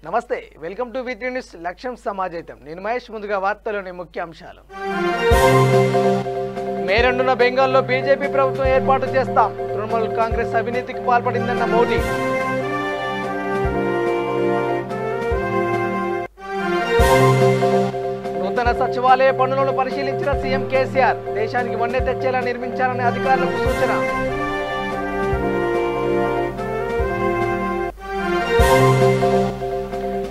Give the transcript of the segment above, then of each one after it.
నమస్తే welcome to వి3 news లక్ష్యం సమాజైతం నేను మహేష్ ముందుగా వార్తలోని ముఖ్యాంశాలు మే 2న బెంగాల్లో బీజేపీ ప్రభుత్వం ఏర్పాటు చేస్తాం తృణమూల్ కాంగ్రెస్ అవినీతికి పాల్పడిందన్న మోడీ నూతన సచివాలయ పనులను పరిశీలించిన సీఎం కేసీఆర్ దేశానికి వన్నె తెచ్చేలా నిర్మించాలని అధికారులకు సూచన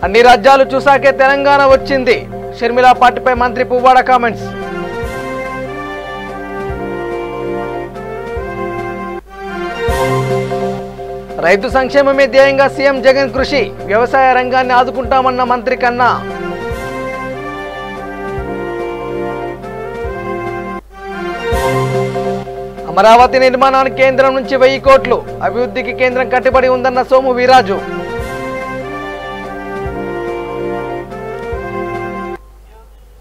అన్ని రాజ్యాలు చూసాకే తెలంగాణ వచ్చింది షర్మిల పార్టీపై మంత్రి పువ్వాడ కామెంట్స్ రైతు సంక్షేమమే ధ్యేయంగా సీఎం జగన్ కృషి వ్యవసాయ రంగాన్ని ఆదుకుంటామన్న మంత్రి కన్నా అమరావతి నిర్మాణానికి కేంద్రం నుంచి 1000 కోట్లు అభివృద్ధికి కేంద్రం కట్టుబడి ఉందన్న సోము వీరాజు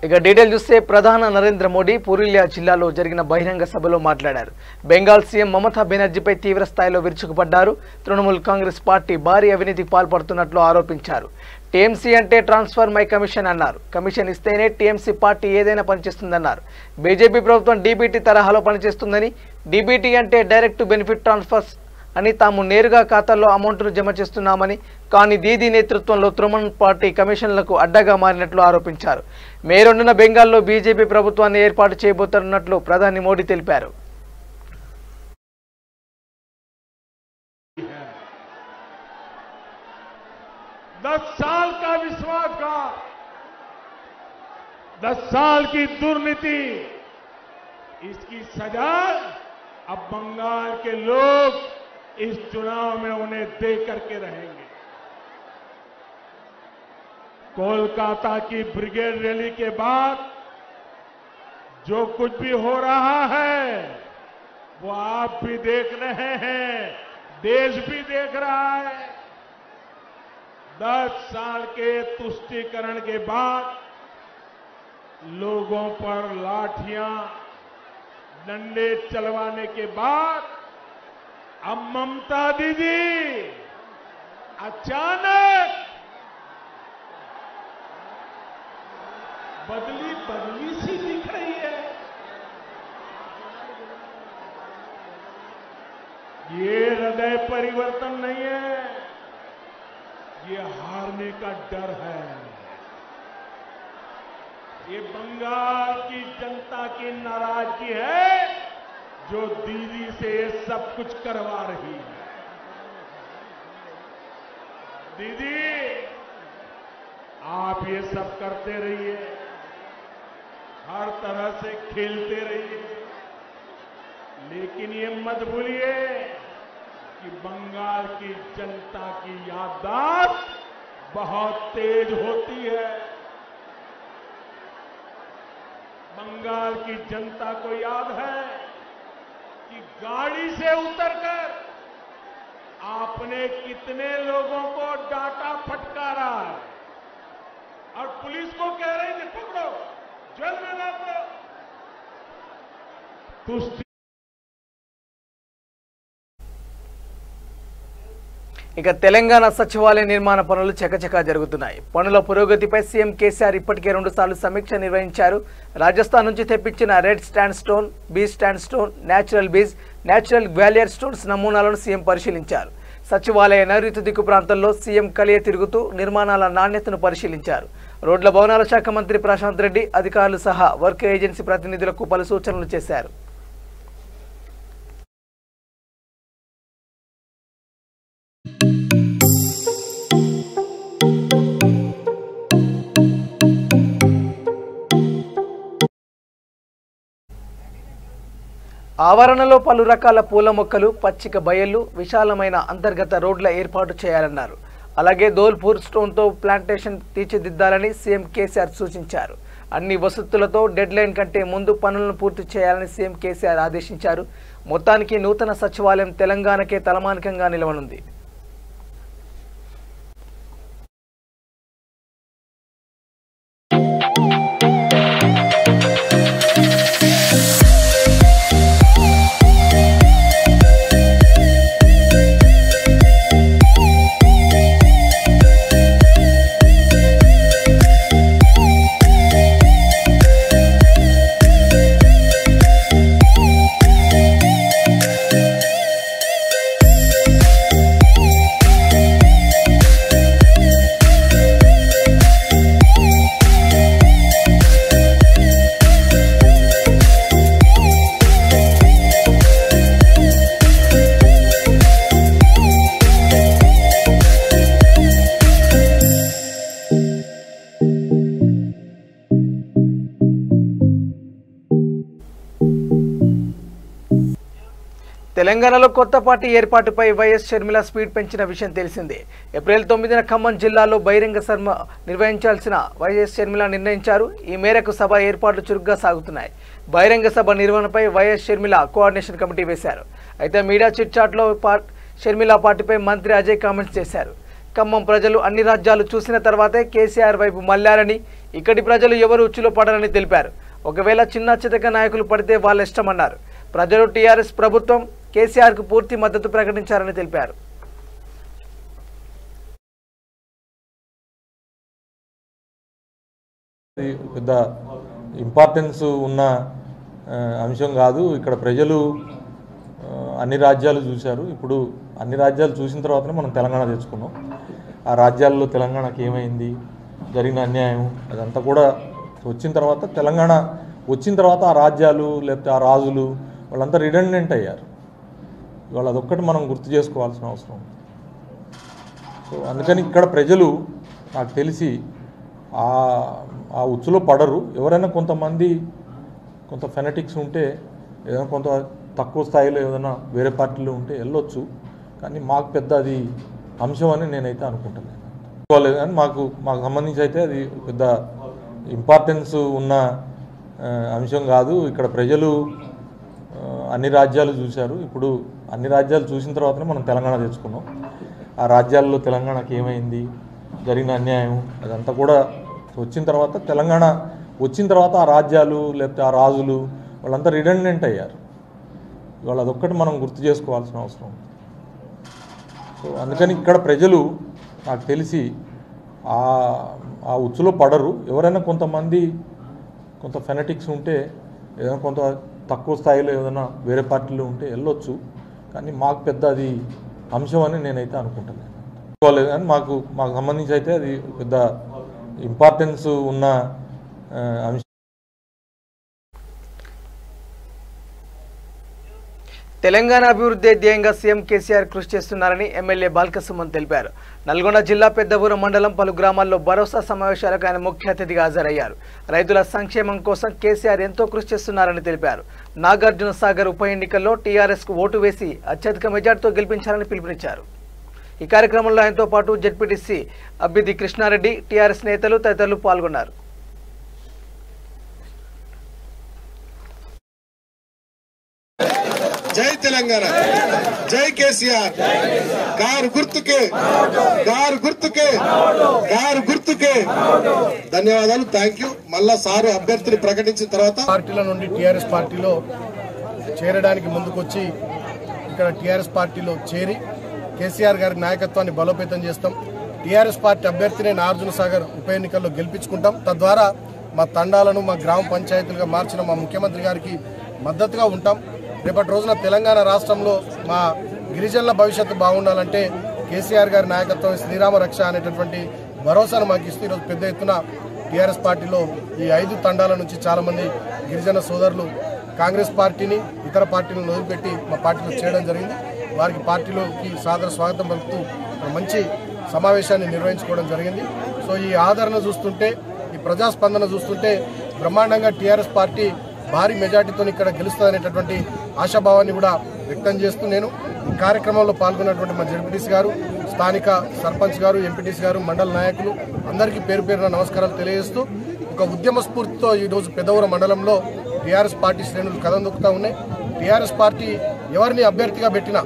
ఇక డీటెయిల్ చూస్తే ప్రధాని నరేంద్ర మోడీ పురులియా జిల్లాలో జరిగిన బహిరంగ సభలో మాట్లాడారు బెంగాల్ సీఎం మమతా బెనర్జీపై తీవ్ర స్థాయిలో విరుచుకుపడ్డారు తృణమూల్ కాంగ్రెస్ పార్టీ భారీ అవినీతికి పాల్పడుతున్నట్లు ఆరోపించారు టీఎంసీ అంటే ట్రాన్స్ఫర్ మై కమిషన్ అన్నారు కమిషన్ ఇస్తేనే టీఎంసీ పార్టీ ఏదైనా పనిచేస్తుందన్నారు బీజేపీ ప్రభుత్వం డీబీటీ తరహాలో పనిచేస్తుందని డీబీటీ అంటే డైరెక్ట్ బెనిఫిట్ ట్రాన్స్ఫర్స్ అని తాము నేరుగా ఖాతాల్లో అమౌంట్ను జమ చేస్తున్నామని కానీ దీదీ నేతృత్వంలో తృణమూల్ పార్టీ కమిషన్లకు అడ్డగా మారినట్లు ఆరోపించారు మే 2న బెంగాల్లో బీజేపీ ప్రభుత్వాన్ని ఏర్పాటు చేయబోతున్నట్లు ప్రధాని మోడీ తెలిపారు 10 साल का विश्वासघात 10 साल की दुर्नीति इसकी सजा अब बंगाल के लोग इस चुनाव में उन्हें दे करके रहेंगे कोलकाता की ब्रिगेड रैली के बाद जो कुछ भी हो रहा है वो आप भी देख रहे हैं देश भी देख रहा है 10 साल के तुष्टीकरण के बाद लोगों पर लाठियां डंडे चलवाने के बाद अब ममता दीदी अचानक बदली सी दिख रही है ये हृदय परिवर्तन नहीं है ये हारने का डर है ये बंगाल की जनता की नाराजगी है जो दीदी से सब कुछ करवा रही है दीदी आप ये सब करते रहिए हर तरह से खेलते रहिए लेकिन ये मत भूलिए कि बंगाल की जनता की याददाश्त बहुत तेज होती है बंगाल की जनता को याद है कि गाड़ी से उतरकर आपने कितने लोगों को डांटा फटकारा है और पुलिस को कह रहे हैं कि पकड़ो जेल में डाल दो ఇక తెలంగాణ సచివాలయ నిర్మాణ పనులు చకచకా జరుగుతున్నాయి పనుల పురోగతిపై సీఎం కేసీఆర్ ఇప్పటికే 2 సార్లు సమీక్ష నిర్వహించారు రాజస్థాన్ నుంచి తెప్పించిన red stand stone beach stand stone natural Gwalior stones నమూనాలను సీఎం పరిశీలించారు సచివాలయ నైరుతి దిక్కు ప్రాంతంలో సీఎం కలియ తిరుగుతూ నిర్మాణాల నాణ్యతను పరిశీలించారు రోడ్ల భవనాల శాఖ మంత్రి ప్రశాంత్ రెడ్డి అధికారులు సహా వర్క్ ఏజెన్సీ ప్రతినిధులకు పలు సూచనలు చేశారు ఆవరణలో పలు రకాల పూల మొక్కలు పచ్చిక బయళ్లు విశాలమైన అంతర్గత రోడ్ల ఏర్పాటు చేయాలన్నారు అలాగే ధోల్పూర్ స్టోన్తో ప్లాంటేషన్ తీర్చిదిద్దాలని సీఎం కేసీఆర్ సూచించారు అన్ని వసతులతో డెడ్ లైన్ కంటే ముందు పనులను పూర్తి చేయాలని సీఎం కేసీఆర్ ఆదేశించారు మొత్తానికి నూతన సచివాలయం తెలంగాణకే తలమానికంగా నిలవనుంది తెలంగాణలో కొత్త పార్టీ ఏర్పాటుపై వైఎస్ షర్మిల స్పీడ్ పెంచిన విషయం తెలిసిందే. ఏప్రిల్ 9న ఖమ్మం జిల్లాలో బహిరంగ సభ నిర్వహించాల్సిన వైఎస్ షర్మిల నిర్ణయించారు. ఈ మేరకు సభ ఏర్పాట్లు చురుగ్గా సాగుతున్నాయి. బహిరంగ సభ నిర్వహణపై వైఎస్ షర్మిల కోఆర్డినేషన్ కమిటీ వేశారు. అయితే మీడియా చిట్ చాట్లో షర్మిల పార్టీపై మంత్రి అజయ్ కామెంట్స్ చేశారు. ఖమ్మం ప్రజలు అన్ని రాజ్యాలు చూసిన తర్వాతే కేసీఆర్ వైపు మళ్లారని, ఇక్కడి ప్రజలు ఎవరు ఉచ్చులో పడరని తెలిపారు. ఒకవేళ చిన్న చితక నాయకులు పడితే వాళ్ళ ఇష్టమన్నారు. ప్రజలు టీఆర్ఎస్ ప్రభుత్వం కేసీఆర్కు పూర్తి మద్దతు ప్రకటించారని తెలిపారు. పెద్ద ఇంపార్టెన్స్ ఉన్న అంశం కాదు. ఇక్కడ ప్రజలు అన్ని రాజ్యాలు చూశారు. ఇప్పుడు అన్ని రాజ్యాలు చూసిన తర్వాతనే మనం తెలంగాణ తెచ్చుకున్నాం. ఆ రాజ్యాల్లో తెలంగాణకి ఏమైంది, జరిగిన అన్యాయం అదంతా కూడా వచ్చిన తర్వాత, తెలంగాణ వచ్చిన తర్వాత ఆ రాజ్యాలు లేకపోతే ఆ రాజులు వాళ్ళంతా రిడెండెంట్ అయ్యారు. ఇవాళ అదొక్కటి మనం గుర్తు చేసుకోవాల్సిన అవసరం ఉంది. సో అందుకని ఇక్కడ ప్రజలు నాకు తెలిసి ఆ ఉచ్చులో పడరు. ఎవరైనా కొంతమంది కొంత ఫెనటిక్స్ ఉంటే, ఏదైనా కొంత తక్కువ స్థాయిలో ఏదైనా వేరే పార్టీలో ఉంటే వెళ్ళొచ్చు. కానీ మాకు పెద్ద అది అంశం అని నేనైతే అనుకుంటున్నాను. కానీ మాకు సంబంధించి అయితే అది పెద్ద ఇంపార్టెన్స్ ఉన్న అంశం కాదు. ఇక్కడ ప్రజలు అన్ని రాజ్యాలు చూశారు. ఇప్పుడు అన్ని రాజ్యాలు చూసిన తర్వాతనే మనం తెలంగాణ తెచ్చుకున్నాం. ఆ రాజ్యాల్లో తెలంగాణకి ఏమైంది, జరిగిన అన్యాయం అదంతా కూడా వచ్చిన తర్వాత, తెలంగాణ వచ్చిన తర్వాత ఆ రాజ్యాలు లేకపోతే ఆ రాజులు వాళ్ళంతా రిడెండెంట్ అయ్యారు. ఇవాళ అదొక్కటి మనం గుర్తు చేసుకోవాల్సిన అవసరం ఉంది. సో అందుకని ఇక్కడ ప్రజలు నాకు తెలిసి ఆ ఉచ్చులో పడరు. ఎవరైనా కొంతమంది కొంత ఫెనటిక్స్ ఉంటే, ఏదైనా కొంత తక్కువ స్థాయిలో ఏదైనా వేరే పార్టీలో ఉంటే వెళ్ళొచ్చు. కానీ మాకు పెద్ద అది అంశం అని నేనైతే అనుకుంటున్నాను. కానీ మాకు సంబంధించి అయితే అది పెద్ద ఇంపార్టెన్స్ ఉన్న అంశం. తెలంగాణ అభివృద్ధి ధ్యేయంగా సీఎం కేసీఆర్ కృషి చేస్తున్నారని ఎమ్మెల్యే బాల్కసుమన్ తెలిపారు. నల్గొండ జిల్లా పెద్దపూరం మండలం పలు గ్రామాల్లో భరోసా సమావేశాలకు ఆయన ముఖ్య అతిథిగా హాజరయ్యారు. రైతుల సంక్షేమం కోసం కేసీఆర్ ఎంతో కృషి చేస్తున్నారని తెలిపారు. నాగార్జున సాగర్ ఉప ఎన్నికల్లో టీఆర్ఎస్కు ఓటు వేసి అత్యధిక మెజార్టీతో గెలిపించాలని పిలుపునిచ్చారు. ఈ కార్యక్రమంలో ఆయనతో పాటు జెడ్పీటీసీ అబ్బిది కృష్ణారెడ్డి, టీఆర్ఎస్ నేతలు తదితరులు పాల్గొన్నారు. జై తెలంగాణ, జై కేసీఆర్, కారు గుర్తుకే, కారు గుర్తుకే, కారు గుర్తుకే. ధన్యవాదాలు, థ్యాంక్ యూ. మళ్ళా సారు అభ్యర్థిని ప్రకటించిన తర్వాత పార్టీల నుండి టీఆర్ఎస్ పార్టీలో చేరడానికి ముందుకొచ్చి ఇక్కడ టీఆర్ఎస్ పార్టీలో చేరి కేసీఆర్ గారి నాయకత్వాన్ని బలోపేతం చేస్తాం. టీఆర్ఎస్ పార్టీ అభ్యర్థిని నాగార్జున సాగర్ ఉప ఎన్నికల్లో గెలిపించుకుంటాం. తద్వారా మా తండాలను మా గ్రామ పంచాయతీలుగా మార్చిన మా ముఖ్యమంత్రి గారికి మద్దతుగా ఉంటాం. రేపటి రోజున తెలంగాణ రాష్ట్రంలో మా గిరిజనుల భవిష్యత్తు బాగుండాలంటే కేసీఆర్ గారి నాయకత్వం శ్రీరామ రక్ష అనేటటువంటి భరోసాను మాకు ఇస్తూ ఈరోజు పెద్ద ఎత్తున టీఆర్ఎస్ పార్టీలో ఈ 5 తండాల నుంచి చాలామంది గిరిజన సోదరులు కాంగ్రెస్ పార్టీని, ఇతర పార్టీలను వదిలిపెట్టి మా పార్టీలో చేయడం జరిగింది. వారికి పార్టీలోకి సాదర స్వాగతం పలుకుతూ మంచి సమావేశాన్ని నిర్వహించుకోవడం జరిగింది. సో ఈ ఆదరణ చూస్తుంటే, ఈ ప్రజాస్పందన చూస్తుంటే బ్రహ్మాండంగా టీఆర్ఎస్ పార్టీ భారీ మెజార్టీతో ఇక్కడ గెలుస్తుందనేటటువంటి ఆశాభావాన్ని కూడా వ్యక్తం చేస్తూ నేను ఈ కార్యక్రమంలో పాల్గొన్నటువంటి మా జెడ్పీటీసీ గారు, స్థానిక సర్పంచ్ గారు, ఎంపీటీసీ గారు, మండల నాయకులు అందరికీ పేరు పేరున నమస్కారాలు తెలియజేస్తూ, ఒక ఉద్యమ స్ఫూర్తితో ఈరోజు పెద్దవరం మండలంలో టీఆర్ఎస్ పార్టీ శ్రేణులు కథం దొక్కుతూ ఉన్నాయి. టీఆర్ఎస్ పార్టీ ఎవరిని అభ్యర్థిగా పెట్టినా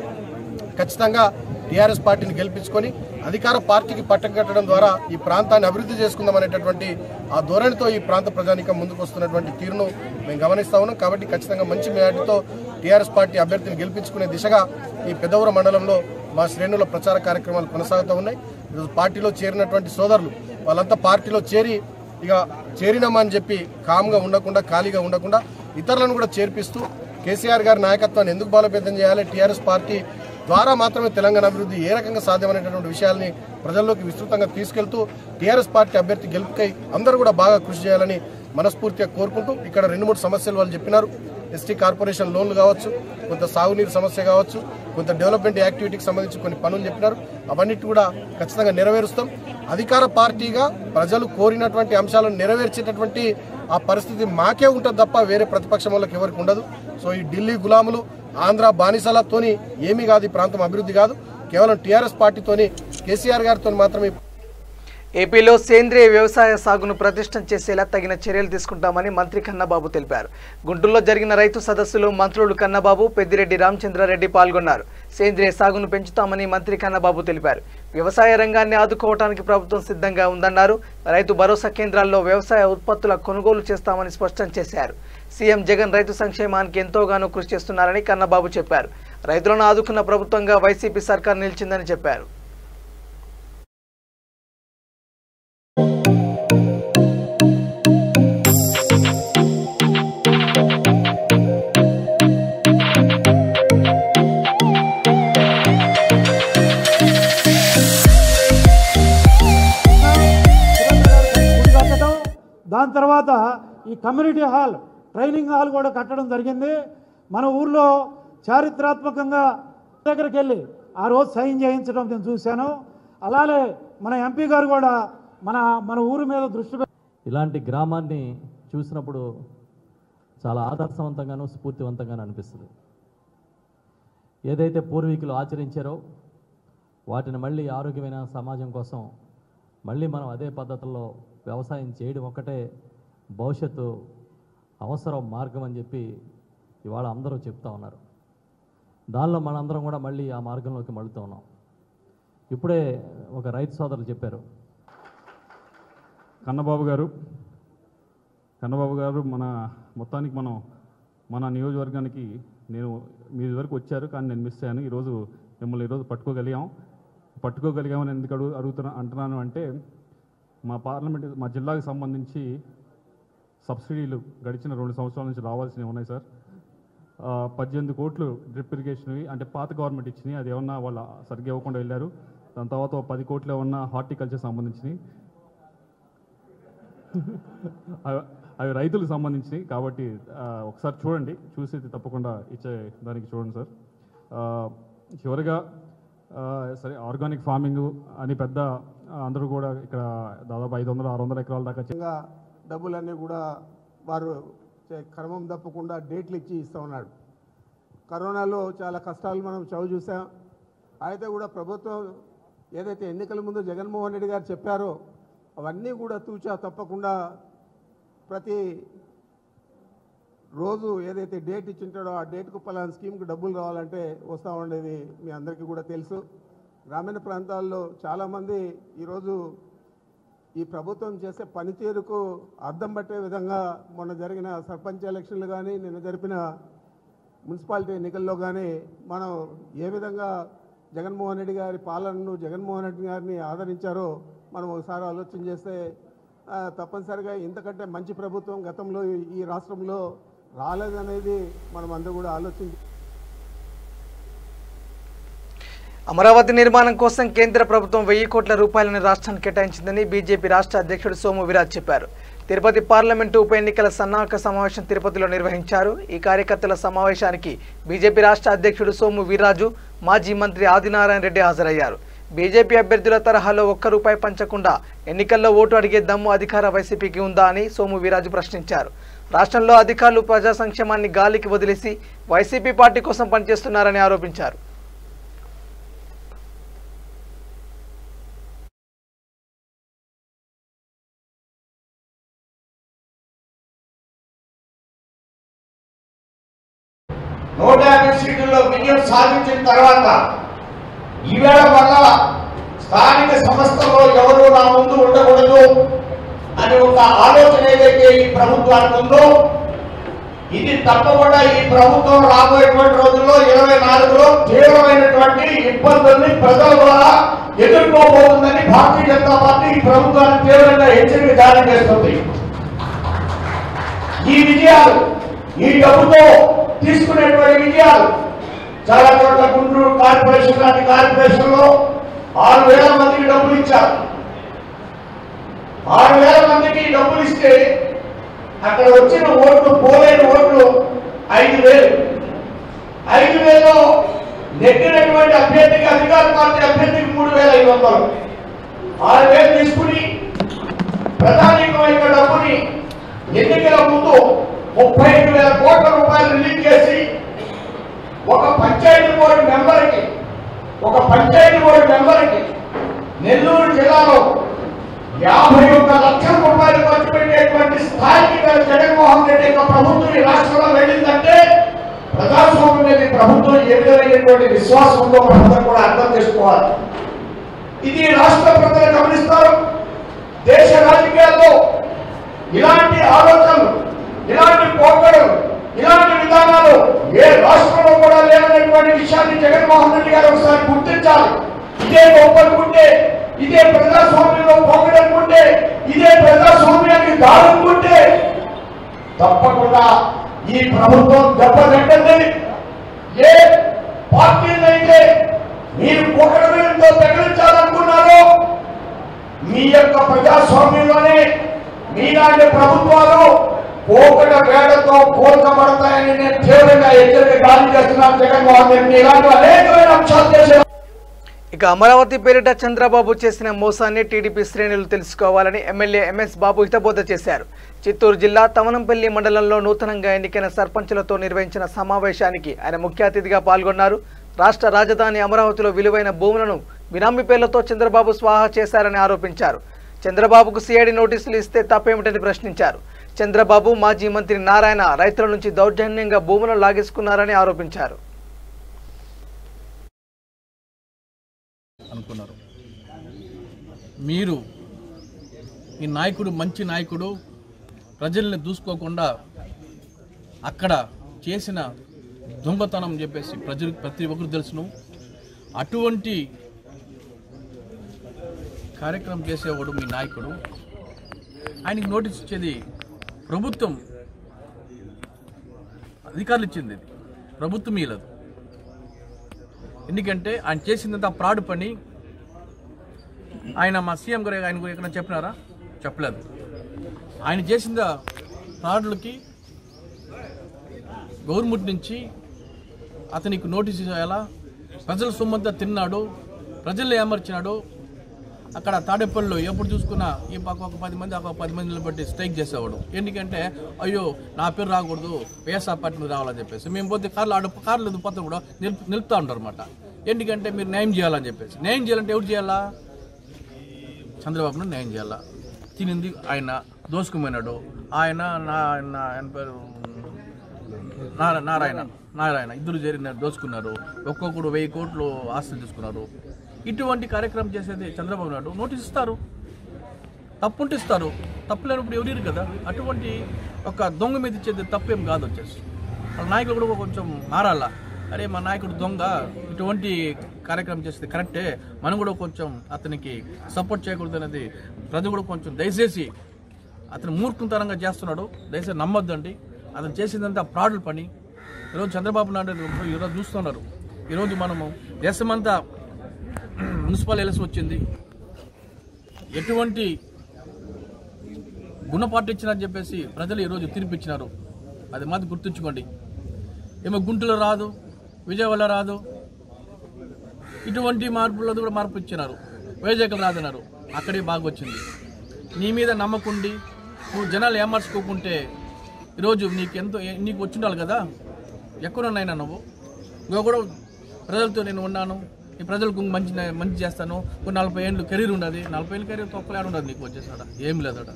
ఖచ్చితంగా టీఆర్ఎస్ పార్టీని గెలిపించుకొని అధికార పార్టీకి పట్టం కట్టడం ద్వారా ఈ ప్రాంతాన్ని అభివృద్ధి చేసుకుందాం అనేటటువంటి ఆ ధోరణితో ఈ ప్రాంత ప్రజానికం ముందుకు వస్తున్నటువంటి తీరును మేము గమనిస్తా ఉన్నాం. కాబట్టి ఖచ్చితంగా మంచి మెజార్టీతో టీఆర్ఎస్ పార్టీ అభ్యర్థిని గెలిపించుకునే దిశగా ఈ పెద్దవరం మండలంలో మా శ్రేణుల ప్రచార కార్యక్రమాలు కొనసాగుతూ ఉన్నాయి. ఈరోజు పార్టీలో చేరినటువంటి సోదరులు వాళ్ళంతా పార్టీలో చేరినామని చెప్పి కామ్గా ఉండకుండా, ఖాళీగా ఉండకుండా ఇతరులను కూడా చేర్పిస్తూ కేసీఆర్ గారి నాయకత్వాన్ని ఎందుకు బలోపేతం చేయాలి, టీఆర్ఎస్ పార్టీ ద్వారా మాత్రమే తెలంగాణ అభివృద్ధి ఏ రకంగా సాధ్యమనేటటువంటి విషయాల్ని ప్రజల్లోకి విస్తృతంగా తీసుకెళ్తూ టీఆర్ఎస్ పార్టీ అభ్యర్థి గెలుపుకై అందరూ కూడా బాగా కృషి చేయాలని మనస్ఫూర్తిగా కోరుకుంటూ, ఇక్కడ 2-3 సమస్యలు వాళ్ళు చెప్పినారు. ఎస్టీ కార్పొరేషన్ లోన్లు కావచ్చు, కొంత సాగునీరు సమస్య కావచ్చు, కొంత డెవలప్మెంట్ యాక్టివిటీకి సంబంధించి కొన్ని పనులు చెప్పినారు. అవన్నిటి కూడా ఖచ్చితంగా నెరవేరుస్తాం. అధికార పార్టీగా ప్రజలు కోరినటువంటి అంశాలను నెరవేర్చేటటువంటి ఆ పరిస్థితి మాకే ఉంటుంది తప్ప వేరే ప్రతిపక్షం వాళ్ళకి ఎవరికి ఉండదు. సో ఈ ఢిల్లీ గులాములు, ఆంధ్ర బానిసలతోని ఏమీ కాదు, ఈ ప్రాంతం అభివృద్ధి కాదు. కేవలం టీఆర్ఎస్ పార్టీతోని, కేసీఆర్ గారితో మాత్రమే. ఏపీలో సేంద్రియ వ్యవసాయ సాగును ప్రతిష్టం చేసేలా తగిన చర్యలు తీసుకుంటామని మంత్రి కన్నబాబు తెలిపారు. గుంటూరులో జరిగిన రైతు సదస్సులో మంత్రులు కన్నబాబు, పెద్దిరెడ్డి రామచంద్రారెడ్డి పాల్గొన్నారు. సేంద్రియ సాగును పెంచుతామని మంత్రి కన్నబాబు తెలిపారు. వ్యవసాయ రంగాన్ని ఆదుకోవడానికి ప్రభుత్వం సిద్ధంగా ఉందన్నారు. రైతు భరోసా కేంద్రాల్లో వ్యవసాయ ఉత్పత్తుల కొనుగోలు చేస్తామని స్పష్టం చేశారు. సీఎం జగన్ రైతు సంక్షేమానికి ఎంతోగానో కృషి చేస్తున్నారని కన్నబాబు చెప్పారు. రైతులను ఆదుకున్న ప్రభుత్వంగా వైసీపీ సర్కార్ నిలిచిందని చెప్పారు. దాని తర్వాత ఈ కమ్యూనిటీ హాల్, ట్రైనింగ్ హాల్ కూడా కట్టడం జరిగింది. మన ఊర్లో చారిత్రాత్మకంగా దగ్గరికి వెళ్ళి ఆ రోజు సైన్ చేయించడం నేను చూశాను. అలానే మన ఎంపీ గారు కూడా మన ఊరి మీద దృష్టి పెట్టి ఇలాంటి గ్రామాన్ని చూసినప్పుడు చాలా ఆదర్శవంతంగానూ స్ఫూర్తివంతంగానూ అనిపిస్తుంది. ఏదైతే పూర్వీకులు ఆచరించారో వాటిని మళ్ళీ ఆరోగ్యమైన సమాజం కోసం మళ్ళీ మనం అదే పద్ధతుల్లో వ్యవసాయం చేయడం ఒక్కటే భవిష్యత్తు అవసరం, మార్గం అని చెప్పి ఇవాళ అందరూ చెప్తా ఉన్నారు. దానిలో మనందరం కూడా మళ్ళీ ఆ మార్గంలోకి మళ్ళుతూ ఉన్నాం. ఇప్పుడే ఒక రైతు సోదరులు చెప్పారు, కన్నబాబు గారు మొత్తానికి మన నియోజకవర్గానికి మీ వరకు వచ్చారు, కానీ నేను మిస్ అయ్యాను. ఈరోజు మిమ్మల్ని పట్టుకోగలిగామని ఎందుకు అంటున్నాను అంటే, మా జిల్లాకు సంబంధించి సబ్సిడీలు గడిచిన 2 సంవత్సరాల నుంచి రావాల్సినవి ఉన్నాయి సార్. 18 కోట్లు డ్రిప్ ఇరిగేషన్వి, అంటే పాత గవర్నమెంట్ ఇచ్చినాయి, అది ఏమన్నా వాళ్ళు సరిగ్గా ఇవ్వకుండా వెళ్ళారు. దాని తర్వాత 10 కోట్లు ఏమన్నా హార్టికల్చర్ సంబంధించినవి, అవి రైతులకు సంబంధించినవి. కాబట్టి ఒకసారి చూడండి, చూసి తప్పకుండా ఇచ్చే దానికి చూడండి సార్. చివరిగా సరే, ఆర్గానిక్ ఫార్మింగ్ అని పెద్ద అందరూ కూడా ఇక్కడ దాదాపు 500-600 ఎకరాల దాకా డబ్బులన్నీ కూడా వారు క్రమం తప్పకుండా డేట్లు ఇస్తూ ఉన్నాడు. కరోనాలో చాలా కష్టాలు మనం చూసాం. అయితే కూడా ప్రభుత్వం ఏదైతే ఎన్నికల ముందు జగన్మోహన్ రెడ్డి గారు చెప్పారో అవన్నీ కూడా తూచా తప్పకుండా ప్రతి రోజు ఏదైతే డేట్ ఇచ్చింటాడో ఆ డేట్కు పలానా స్కీమ్కి డబ్బులు రావాలంటే వస్తూ ఉండేది మీ అందరికీ కూడా తెలుసు. గ్రామీణ ప్రాంతాల్లో చాలామంది ఈరోజు ఈ ప్రభుత్వం చేసే పనితీరుకు అర్థం పట్టే విధంగా మొన్న జరిగిన సర్పంచ్ ఎలక్షన్లు కానీ, నిన్న జరిపిన మున్సిపాలిటీ ఎన్నికల్లో కానీ మనం ఏ విధంగా జగన్మోహన్ రెడ్డి గారి పాలనను, జగన్మోహన్ రెడ్డి గారిని ఆదరించారో మనం ఒకసారి ఆలోచన చేస్తే తప్పనిసరిగా ఇంతకంటే మంచి ప్రభుత్వం గతంలో ఈ రాష్ట్రంలో రాలేదనేది మనం అందరూ కూడా ఆలోచించి. అమరావతి నిర్మాణం కోసం కేంద్ర ప్రభుత్వం 1000 కోట్ల రూపాయలను రాష్ట్రానికి కేటాయించిందని బీజేపీ రాష్ట్ర అధ్యక్షుడు సోము వీర్రాజు చెప్పారు. తిరుపతి పార్లమెంటు ఉప ఎన్నికల సన్నాహక సమావేశం తిరుపతిలో నిర్వహించారు. ఈ కార్యకర్తల సమావేశానికి బీజేపీ రాష్ట్ర అధ్యక్షుడు సోము వీర్రాజు, మాజీ మంత్రి ఆదినారాయణ రెడ్డి హాజరయ్యారు. బీజేపీ అభ్యర్థుల తరహాలో ₹1 పంచకుండా ఎన్నికల్లో ఓటు అడిగే దమ్ము అధికార వైసీపీకి ఉందా అని సోము వీర్రాజు ప్రశ్నించారు. రాష్ట్రంలో అధికారులు ప్రజా సంక్షేమాన్ని గాలికి వదిలేసి వైసీపీ పార్టీ కోసం పనిచేస్తున్నారని ఆరోపించారు. నూట 50 సీట్లలో విజయం సాధించిన తర్వాత ఈవేళ వల్ల స్థానిక సంస్థల్లో ఎవరు నా ముందు ఉండకూడదు అని ఒక ఆలోచన ఏదైతే ఈ ప్రభుత్వానికి ఉందో, ఇది తప్పకుండా ఈ ప్రభుత్వం రాబోయేటువంటి రోజుల్లో 24లో తీవ్రమైనటువంటి ఇబ్బందుల్ని ప్రజల ద్వారా ఎదుర్కోబోతుందని భారతీయ జనతా పార్టీ ఈ ప్రభుత్వాన్ని తీవ్రంగా హెచ్చరిక జారీ చేస్తుంది. ఈ విజయాలు, ఈ డబ్బుతో తీసుకునేటువంటి విజయాలు చాలా చోట్ల గుంటూరు కార్పొరేషన్ లాంటి కార్పొరేషన్ లో 6000 మందికి డబ్బులు ఇచ్చారు. 6000 మందికి డబ్బులు ఇస్తే అక్కడ వచ్చిన ఓట్లు, పోలేని ఓట్లు 5,000 నెగ్గినటువంటి అభ్యర్థికి అధికార పార్టీ అభ్యర్థికి 3,500 6,000 తీసుకుని ప్రధానికమైన డబ్బుని ఎన్నికల ముందు 35,000 కోట్ల రూపాయలు రిలీజ్ చేసి ఒక పంచాయతీ బోర్డు మెంబర్కి నెల్లూరు జిల్లాలో 51 లక్షల రూపాయలు ఖర్చు పెట్టేటువంటి స్థాయికి జగన్మోహన్ రెడ్డి యొక్క ప్రభుత్వం ఈ రాష్ట్రంలో వెళ్ళిందంటే ప్రజాస్వామ్యం మీద ప్రభుత్వం ఏ విధమైనటువంటి విశ్వాసం ఉందో మనందరం కూడా అర్థం చేసుకోవాలి. ఇది రాష్ట్ర ప్రజలు గమనిస్తారు. దేశ రాజకీయాల్లో ఇలాంటి ఆలోచనలు, ఇలాంటి పోకడలు, ఇలాంటి విధానాలు ఏ రాష్ట్రంలో కూడా లేవనేటువంటి విషయాన్ని జగన్మోహన్ రెడ్డి గారు ఒకసారి గుర్తించాలి. ఇదే గొప్పనుకుంటే, ఇదే ప్రజాస్వామ్యంలో పోకడనుకుంటే, ఇదే ప్రజాస్వామ్యానికి దారునుకుంటే తప్పకుండా ఈ ప్రభుత్వం దెబ్బతింటుంది. ఏ పార్టీలైతే మీరు పోకడలతో తగిలించాలనుకున్నారో మీ యొక్క ప్రజాస్వామ్యంలోనే మీలాంటి ప్రభుత్వాలు పోకడ వేడతో కోల్కబడతాయని నేను తీవ్రంగా హెచ్చరిక జారీ చేస్తున్నాను. జగన్మోహన్ రెడ్డి ఇలాంటి అనేకమైన అంశాలు చేశారు. ఇక అమరావతి పేరిట చంద్రబాబు చేసిన మోసాన్ని టీడీపీ శ్రేణులు తెలుసుకోవాలని ఎమ్మెల్యే ఎంఎస్ బాబు హితబోధ చేశారు. చిత్తూరు జిల్లా తమనంపల్లి మండలంలో నూతనంగా ఎన్నికైన సర్పంచులతో నిర్వహించిన సమావేశానికి ఆయన ముఖ్య అతిథిగా పాల్గొన్నారు. రాష్ట్ర రాజధాని అమరావతిలో విలువైన భూములను బినామీ పేర్లతో చంద్రబాబు స్వాహా చేశారని ఆరోపించారు. చంద్రబాబుకు సిఐడి నోటీసులు ఇస్తే తప్పేమిటని ప్రశ్నించారు. చంద్రబాబు మాజీ మంత్రి నారాయణ రైతుల నుంచి దౌర్జన్యంగా భూములను లాగేసుకున్నారని ఆరోపించారు. అనుకున్నారు మీరు ఈ నాయకుడు మంచి నాయకుడు, ప్రజల్ని దూసుకోకుండా అక్కడ చేసిన దొంగతనం చెప్పేసి ప్రతి ఒక్కరు తెలుసును. అటువంటి కార్యక్రమం చేసేవాడు మీ నాయకుడు. ఆయనకి నోటీస్ ఇచ్చేది ప్రభుత్వం, అధికారులు ఇచ్చింది, ప్రభుత్వం ఇవ్వలేదు. ఎందుకంటే ఆయన చేసిందంతా ఫ్రాడ్ పని. ఆయన మా సీఎం గారు ఆయన ఎక్కడ చెప్పినారా? చెప్పలేదు. ఆయన చేసిన ఫ్రాడ్లకి గవర్నమెంట్ నుంచి అతనికి నోటీస్ ఇవ్వాలా? ప్రజల సొమ్మంతా తిన్నాడు, ప్రజల్ని ఏమర్చినాడు. అక్కడ తాడేపల్లిలో ఎప్పుడు చూసుకున్నా ఈ పక్క ఒక 10 మంది ఒక 10 మంది నిలబెట్టి స్ట్రైక్ చేసేవాడు. ఎందుకంటే అయ్యో నా పేరు రాకూడదు, వైఎస్ఆర్ పార్టీ మీద రావాలని చెప్పేసి. మేము పోతే కార్లు పోతే కూడా నిలుపుతూ ఉంటారు అనమాట. ఎందుకంటే మీరు న్యాయం చేయాలని చెప్పేసి. న్యాయం చేయాలంటే ఎవరు చేయాలా? చంద్రబాబును న్యాయం చేయాలా. తినింది ఆయన, దోసుకుపోయినాడు ఆయన. ఆయన పేరు నారాయణ ఇద్దరు చేరిన దోచుకున్నారు. ఒక్కొక్కడు 1000 కోట్లు ఆస్తులు తీసుకున్నారు. ఇటువంటి కార్యక్రమం చేసేది చంద్రబాబు నాయుడు. నోటీస్ ఇస్తారు, తప్పుంటే ఇస్తారు, తప్పు లేనప్పుడు ఎవరు కదా. అటువంటి ఒక దొంగ మీద ఇచ్చేది తప్పేం కాదు. వచ్చేసి వాళ్ళ నాయకులు కూడా కొంచెం మారాలా. అరే మా నాయకుడు దొంగ, ఇటువంటి కార్యక్రమం చేసేది కరెక్టే, మనం కూడా కొంచెం అతనికి సపోర్ట్ చేయకూడదు అనేది ప్రజలు కూడా కొంచెం దయచేసి, అతను మూర్ఖతనంగా చేస్తున్నాడు, దయచేసి నమ్మొద్దండి. అతను చేసిందంతా ఫ్రాడ్ల పని. ఈరోజు చంద్రబాబు నాయుడు ఈరోజు చూస్తున్నారు. ఈరోజు మనము దేశమంతా మున్సిపల్ ఎలక్షన్ వచ్చింది. ఎటువంటి గుణపాటు ఇచ్చినారని చెప్పేసి ప్రజలు ఈరోజు తీర్పిచ్చినారు. అది మాత్రం గుర్తుంచుకోండి. ఏమో గుంటూరులో రాదు, విజయవాడ రాదు, ఇటువంటి మార్పుల్లో కూడా మార్పు ఇచ్చినారు. వైజాగ్లో రాదన్నారు, అక్కడే బాగా వచ్చింది. నీ మీద నమ్మకుండి నువ్వు జనాలు ఏమర్చుకోకుంటే ఈరోజు నీకు వచ్చిండాలి కదా. ఎక్కడున్నాయినా నువ్వు కూడా ప్రజలతో నేను ఉన్నాను, ఈ ప్రజలకు మంచి చేస్తాను, ఒక 40 ఏళ్ళు కెరీర్ ఉండదు. 40 ఏళ్ళ కెరీర్ తొక్కలేడు ఉండదు నీకు వచ్చేసాడ. ఏం లేదట.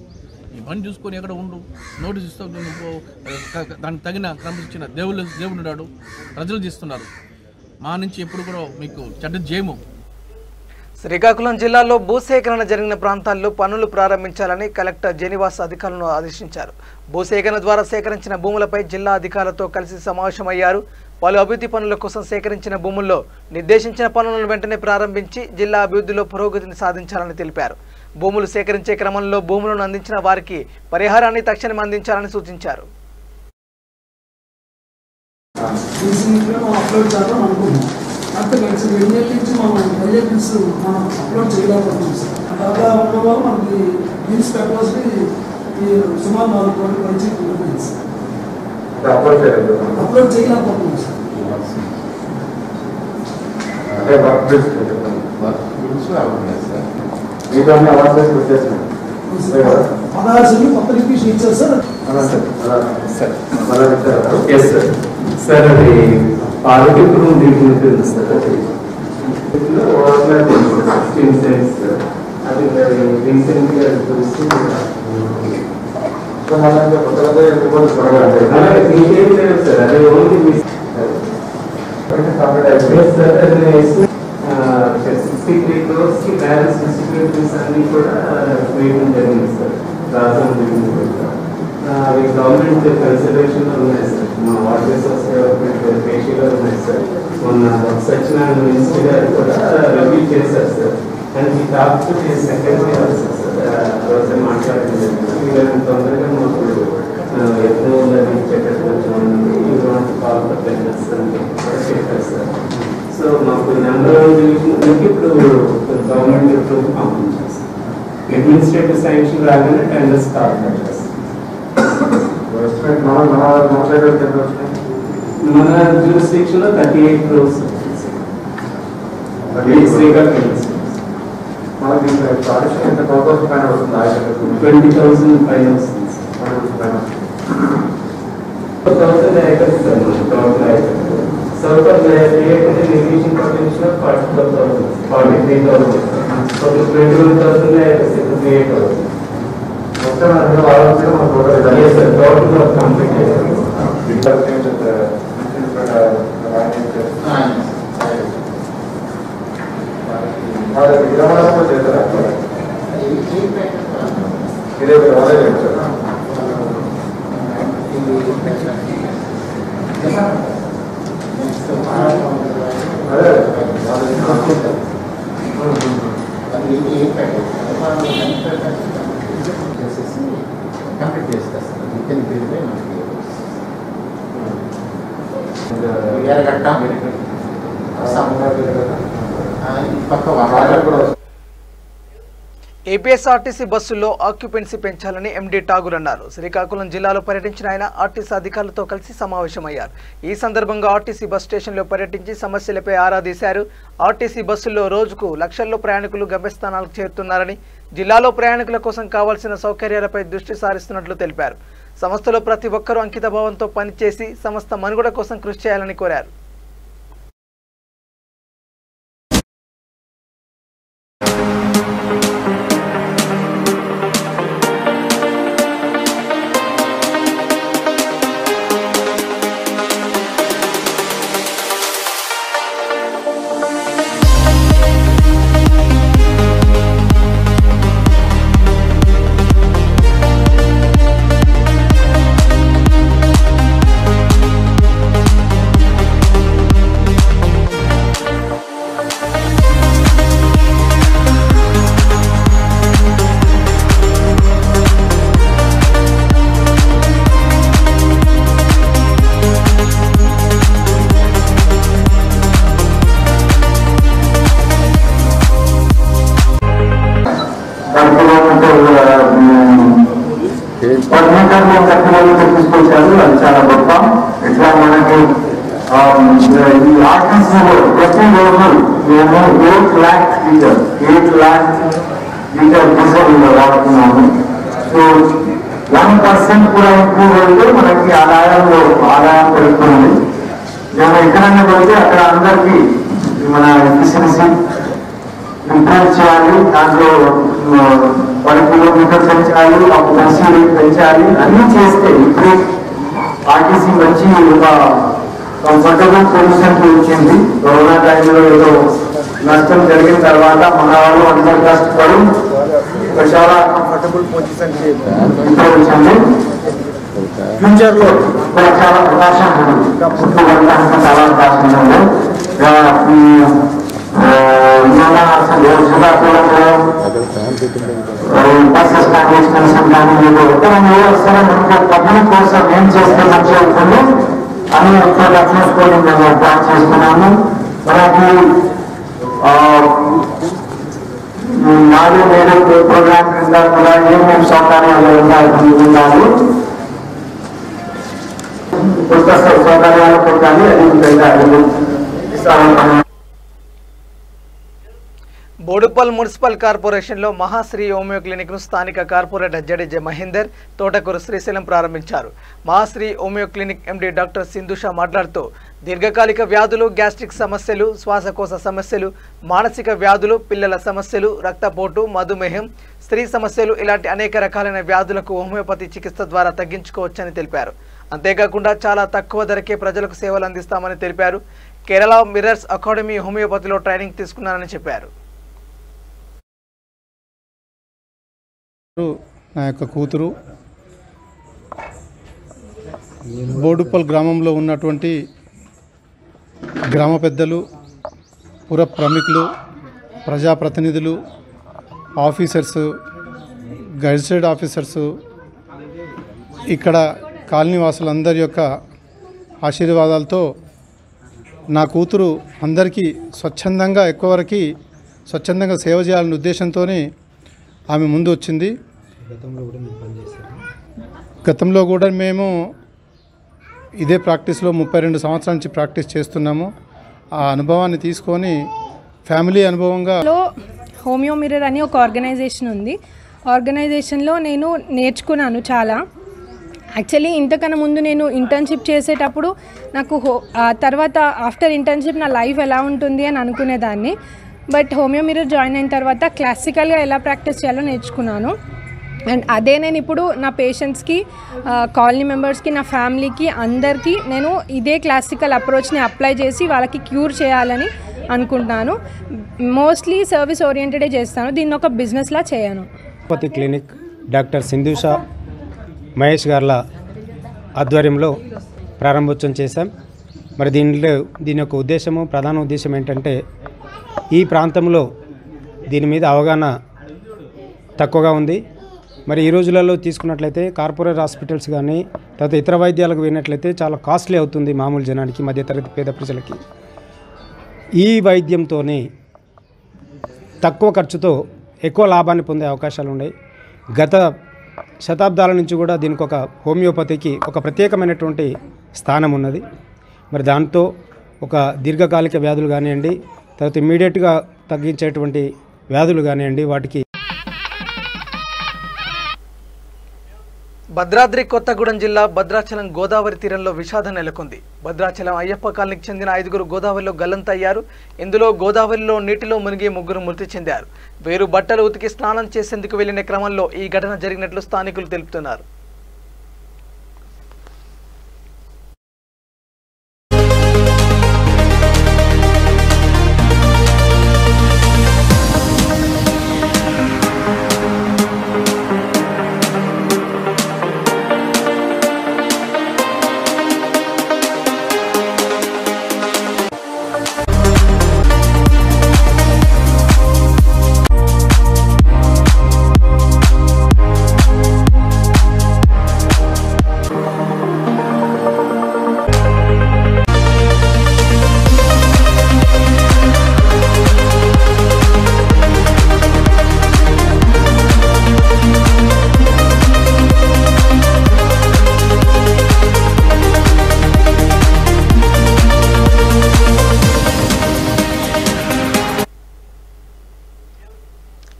ఈ పని చూసుకొని ఎక్కడ ఉండు, నోటీస్ ఇస్తావు నువ్వు. దానికి తగిన క్రమశిక్షణ దేవుడు ఉన్నాడు, ప్రజలు చేస్తున్నారు. మా నుంచి ఎప్పుడు కూడా మీకు చెడ్డ జయము. శ్రీకాకుళం జిల్లాలో భూసేకరణ జరిగిన ప్రాంతాల్లో పనులు ప్రారంభించాలని కలెక్టర్ జెనివాస్ అధికారులను ఆదేశించారు. భూసేకరణ ద్వారా సేకరించిన భూములపై జిల్లా అధికారులతో కలిసి సమావేశమయ్యారు. పలు అభివృద్ధి పనుల కోసం సేకరించిన భూముల్లో నిర్దేశించిన పనులను వెంటనే ప్రారంభించి జిల్లా అభివృద్ధిలో పురోగతిని సాధించాలని తెలిపారు. భూములు సేకరించే క్రమంలో భూములను అందించిన వారికి పరిహారాన్ని తక్షణం అందించాలని సూచించారు. అప్లోడ్ చేయలేకపోతున్నాం సార్. అంటే వర్క్ మీతో అవార్డ్స్ వచ్చేసినాయి 16 సెంట్లు కొత్త రిపీషన్ ఇచ్చారు సార్. సార్ అది పార్వతీపురం ఉంటుంది సార్. అది రీసెంట్గా చూసి ఇంకేం లేదు సార్. అది ఓన్లీ 63 crores కి బ్యాలెన్స్ డిస్ట్రిబ్యూషన్స్ అన్ని కూడా వేయడం జరిగింది సార్. రాజధాని అవి గవర్నమెంట్ కన్సిడరేషన్ లో ఉన్నాయి సార్. మా వాటర్ రిసోర్స్ డెవలప్మెంట్ పేషీలో ఉన్నాయి సార్. మొన్న సత్యనారాయణ మినిస్టర్ గారు కూడా రివ్యూ చేశారు సార్. అండ్ ఈ టాప్ సెక్రటరీ ఆఫీసర్ సార్ రోజు మాట్లాడడం జరిగింది. వీళ్ళని తొందరగా మాకు ఎప్పుడు చెప్పేటప్పుడు చెప్పారు సార్. సో మాకు నెంబర్ 1 డివిజన్ ఇప్పుడు గవర్నమెంట్ పంపించారు సార్. అడ్మినిస్ట్రేటివ్ శాంక్షన్ రాగానే టెండర్స్ స్టార్ట్ చేస్తారు. మన జ్యూరిస్డిక్షన్ లో 38 crores మనకి 20,000 పైన వస్తుంది. 20,000 పైన వస్తుంది. 4,000 acres South of the irrigation potential 44,000, 43,000. So 21,000 acres, 38,000. Yes sir, total work completed. APSRTC బస్సుల్లో ఆక్యుపెన్సీ పెంచాలని ఎండీ ఠాగూర్ అన్నారు. శ్రీకాకుళం జిల్లాలో పర్యటించిన ఆయన ఆర్టీసీ అధికారులతో కలిసి సమావేశమయ్యారు. ఈ సందర్భంగా ఆర్టీసీ బస్ స్టేషన్లో పర్యటించి సమస్యలపై ఆరా తీశారు. ఆర్టీసీ బస్సుల్లో రోజుకు లక్షల్లో ప్రయాణికులు గమ్యస్థానాలకు చేరుతున్నారని, జిల్లాలో ప్రయాణికుల కోసం కావాల్సిన సౌకర్యాలపై దృష్టి సారిస్తున్నట్లు తెలిపారు. సంస్థలో ప్రతి ఒక్కరూ అంకితభావంతో పనిచేసి సంస్థ మనుగడ కోసం కృషి చేయాలని కోరారు. తీసుకొచ్చారు, అది చాలా గొప్ప. ఇట్లా మనకి ఈ ఆర్టీసీలో ప్రతిరోజు మేము 8 lakh లీటర్ డీజిల్ వాడుతున్నాము. సో 1% కూడా ఇంప్రూవ్ అయితే మనకి ఆదాయం పెరుగుతుంది. మేము ఎక్కడైనా పోతే అక్కడ అందరికీ మన ఎఫిషియన్సీ ఇంప్రూవ్ చేయాలి, దాంట్లో 1 కిలోమీటర్ పెంచాలి, ఆక్యుపెన్సీ రేట్ పెంచాలి, అన్నీ చేస్తే ఇప్పుడు ఆర్టీసీ మంచి ఒక కంఫర్టబుల్ పొజిషన్కి వచ్చింది. కరోనా టైంలో ఏదో నష్టం జరిగిన తర్వాత మన వాళ్ళు అందరూ కష్టపడి చాలా కంఫర్టబుల్ పొజిషన్కి వచ్చింది. ఫ్యూచర్లో చాలా అవకాశం ఉంది, ఇంకా ముందు వెళ్ళడానికి చాలా అవకాశం ఉంది. బస్సెస్ కన్స్ట్రక్షన్ కానీ పబ్లిక్ కోసం ఏం చేస్తే మంచిగా ఉంటుంది అని చూసుకొని మేము ప్లాన్ చేసుకున్నాము. మనకి 4 ప్రోగ్రామ్ కింద కూడా ఏమేమి సౌకర్యాలు ఉండాలి. బోడుప్పల్ మున్సిపల్ కార్పొరేషన్లో మహాశ్రీ హోమియో క్లినిక్ను స్థానిక కార్పొరేటర్ జడేజే మహేందర్, తోటకూరు శ్రీశైలం ప్రారంభించారు. Mahashri homeo clinic MD doctor Sindhusha మాట్లాడుతూ దీర్ఘకాలిక వ్యాధులు, గ్యాస్ట్రిక్ సమస్యలు, శ్వాసకోశ సమస్యలు, మానసిక వ్యాధులు, పిల్లల సమస్యలు, రక్తపోటు, మధుమేహం, స్త్రీ సమస్యలు ఇలాంటి అనేక రకాలైన వ్యాధులకు హోమియోపతి చికిత్స ద్వారా తగ్గించుకోవచ్చని తెలిపారు. అంతేకాకుండా చాలా తక్కువ ధరకే ప్రజలకు సేవలు అందిస్తామని తెలిపారు. కేరళ మిర్రర్స్ అకాడమీ హోమియోపతిలో ట్రైనింగ్ తీసుకున్నారని చెప్పారు. నా యొక్క కూతురు బోడుప్పల్ గ్రామంలో ఉన్నటువంటి గ్రామ పెద్దలు, పుర ప్రముఖులు, ప్రజాప్రతినిధులు, ఆఫీసర్స్, గెజిటెడ్ ఆఫీసర్స్, ఇక్కడ కాలనీ వాసులందరి యొక్క ఆశీర్వాదాలతో నా కూతురు అందరికీ స్వచ్ఛందంగా ఎక్కువ వరకు స్వచ్ఛందంగా సేవ చేయాలనే ఉద్దేశంతోనే ఆమె ముందు వచ్చింది. గతంలో కూడా మేము ఇదే ప్రాక్టీస్లో 32 సంవత్సరాల నుంచి ప్రాక్టీస్ చేస్తున్నాము. ఆ అనుభవాన్ని తీసుకొని ఫ్యామిలీ అనుభవంగా హోమియో మిర్రర్ అని ఒక ఆర్గనైజేషన్ ఉంది. ఆర్గనైజేషన్లో నేను నేర్చుకున్నాను చాలా. యాక్చువల్లీ ఇంతకన్నా ముందు నేను ఇంటర్న్షిప్ చేసేటప్పుడు నాకు తర్వాత ఆఫ్టర్ ఇంటర్న్షిప్ నా లైఫ్ ఎలా ఉంటుంది అని అనుకునేదాన్ని. బట్ హోమియో మిర్రర్ జాయిన్ అయిన తర్వాత క్లాసికల్గా ఎలా ప్రాక్టీస్ చేయాలో నేర్చుకున్నాను. అండ్ అదే నేను ఇప్పుడు నా పేషెంట్స్కి, కాలనీ మెంబర్స్కి, నా ఫ్యామిలీకి అందరికీ నేను ఇదే క్లాసికల్ అప్రోచ్ని అప్లై చేసి వాళ్ళకి క్యూర్ చేయాలని అనుకుంటున్నాను. మోస్ట్లీ సర్వీస్ ఓరియంటెడే చేస్తాను, దీన్ని ఒక బిజినెస్లా చేయను. హోమియోపతి క్లినిక్ డాక్టర్ సింధుష మహేష్ గార్ల ఆధ్వర్యంలో ప్రారంభోత్సవం చేశాం. మరి దీని యొక్క ఉద్దేశము, ప్రధాన ఉద్దేశం ఏంటంటే ఈ ప్రాంతంలో దీని మీద అవగాహన తక్కువగా ఉంది. మరి ఈ రోజులలో తీసుకున్నట్లయితే కార్పొరేట్ హాస్పిటల్స్ కానీ తర్వాత ఇతర వైద్యాలకు వెళ్ళినట్లయితే చాలా కాస్ట్లీ అవుతుంది మామూలు జనానికి, మధ్యతరగతి పేద ప్రజలకి. ఈ వైద్యంతోనే తక్కువ ఖర్చుతో ఎక్కువ లాభాన్ని పొందే అవకాశాలు ఉన్నాయి. గత శతాబ్దాల నుంచి కూడా దీనికి ఒక హోమియోపతికి ఒక ప్రత్యేకమైనటువంటి స్థానం ఉన్నది. మరి దాంతో ఒక దీర్ఘకాలిక వ్యాధులు కానివ్వండి, తర్వాత ఇమ్మీడియట్గా తగ్గించేటువంటి వ్యాధులు కానివ్వండి, వాటికి. భద్రాద్రి కొత్తగూడెం జిల్లా భద్రాచలం గోదావరి తీరంలో విషాదం నెలకొంది. భద్రాచలం అయ్యప్ప కాలనీకి చెందిన 5గురు గోదావరిలో గల్లంతయ్యారు. ఇందులో గోదావరిలో నీటిలో మునిగి 3 మృతి చెందారు. వేరు బట్టలు ఉతికి స్నానం చేసేందుకు వెళ్లిన క్రమంలో ఈ ఘటన జరిగినట్లు స్థానికులు తెలుపుతున్నారు.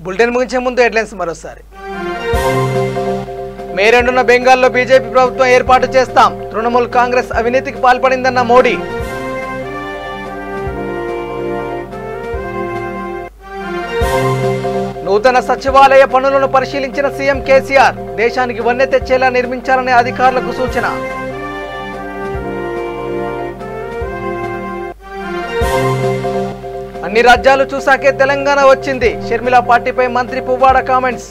బులెటిన్ ముగించే ముందు హెడ్లైన్స్ మరోసారి. మే 2న బెంగాల్లో బీజేపీ ప్రభుత్వం ఏర్పాటు చేస్తాం, తృణమూల్ కాంగ్రెస్ అవినీతికి పాల్పడిందన్న మోడీ. నూతన సచివాలయ పనులను పరిశీలించిన సీఎం కేసీఆర్, దేశానికి వన్నె తెచ్చేలా నిర్మించాలనే అధికారులకు సూచన. అన్ని రాజ్యాలు చూసాకే తెలంగాణ వచ్చింది, షర్మిల పార్టీపై మంత్రి పువ్వాడ కామెంట్స్.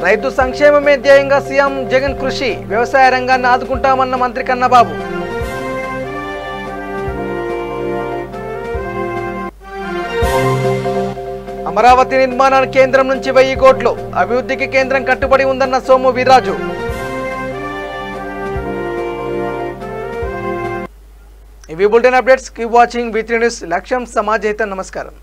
రైతు సంక్షేమమే ధ్యేయంగా సీఎం జగన్ కృషి, వ్యవసాయ రంగాన్ని ఆదుకుంటామన్న మంత్రి కన్నబాబు. అమరావతి నిర్మాణానికి కేంద్రం నుంచి 1000 కోట్లు, అభివృద్ధికి కేంద్రం కట్టుబడి ఉందన్న సోము వీర్రాజు. ఇవి bulletin updates. Keep watching V3 news. లక్ష్యం సమాజహితం. నమస్కారం.